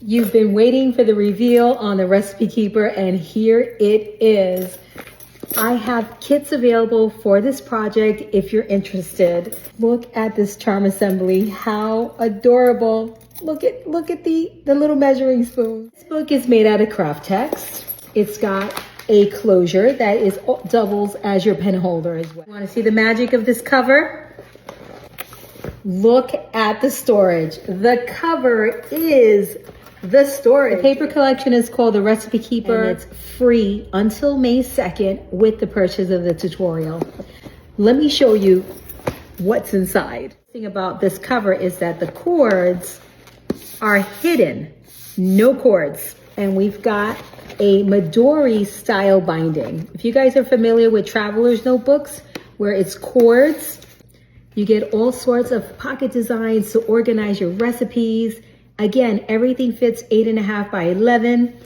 You've been waiting for the reveal on the Recipe Keeper, and here it is. I have kits available for this project if you're interested. Look at this charm assembly. How adorable. Look at the little measuring spoon. This book is made out of craft text. It's got a closure that doubles as your pen holder as well. Want to see the magic of this cover? Look at the storage. The cover is the storage. The paper collection is called the Recipe Keeper, and it's free until May 2nd with the purchase of the tutorial. Let me show you what's inside. The thing about this cover is that the cords are hidden. No cords. And we've got a Midori style binding. If you guys are familiar with traveler's notebooks where it's cords, you get all sorts of pocket designs to organize your recipes. Again, everything fits 8.5 by 11.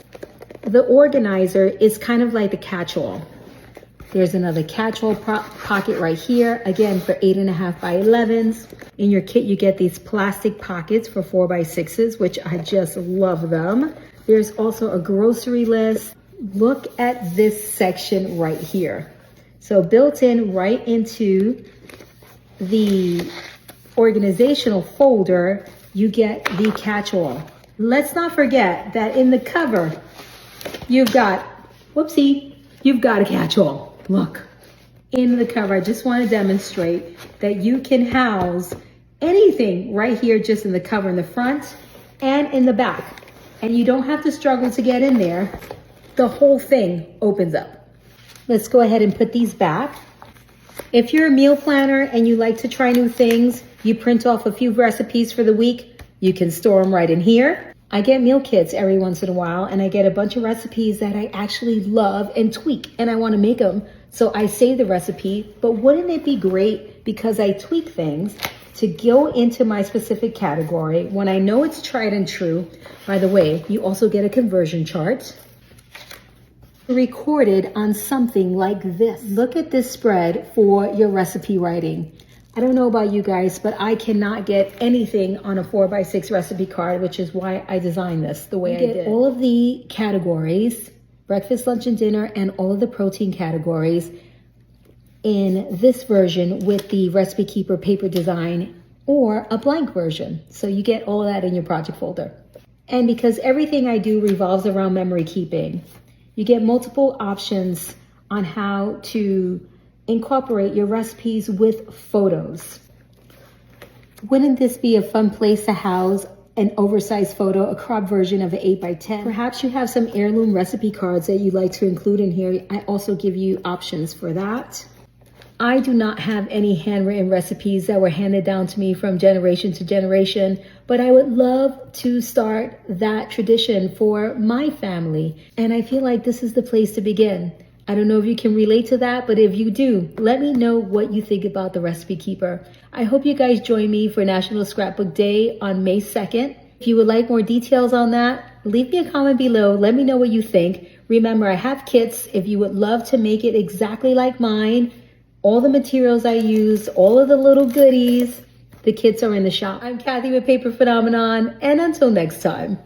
The organizer is kind of like the catch-all. There's another catch-all pocket right here, again for 8.5 by 11s. In your kit, you get these plastic pockets for 4 by 6s, which I just love them. There's also a grocery list. Look at this section right here. So built in right into the organizational folder, you get the catch-all. Let's not forget that in the cover, you've got a catch-all. Look, in the cover, I just want to demonstrate that you can house anything right here just in the cover, in the front and in the back. And you don't have to struggle to get in there. The whole thing opens up. Let's go ahead and put these back. If you're a meal planner and you like to try new things, you print off a few recipes for the week, you can store them right in here. I get meal kits every once in a while, and I get a bunch of recipes that I actually love and tweak, and I want to make them. So I save the recipe, but wouldn't it be great, because I tweak things, to go into my specific category when I know it's tried and true. By the way, you also get a conversion chart recorded on something like this. Look at this spread for your recipe writing. I don't know about you guys, but I cannot get anything on a 4 by 6 recipe card, which is why I designed this the way I did. All of the categories, breakfast, lunch, and dinner, and all of the protein categories in this version with the Recipe Keeper paper design, or a blank version. So you get all of that in your project folder. And because everything I do revolves around memory keeping, you get multiple options on how to incorporate your recipes with photos. Wouldn't this be a fun place to house an oversized photo, a crop version of an 8 by 10? Perhaps you have some heirloom recipe cards that you'd like to include in here. I also give you options for that. I do not have any handwritten recipes that were handed down to me from generation to generation, but I would love to start that tradition for my family. And I feel like this is the place to begin. I don't know if you can relate to that, but if you do, let me know what you think about the Recipe Keeper. I hope you guys join me for National Scrapbook Day on May 2nd. If you would like more details on that, leave me a comment below. Let me know what you think. Remember, I have kits if you would love to make it exactly like mine. All the materials I use, all of the little goodies, the kits are in the shop. I'm Kathy with Paper Phenomenon, and until next time.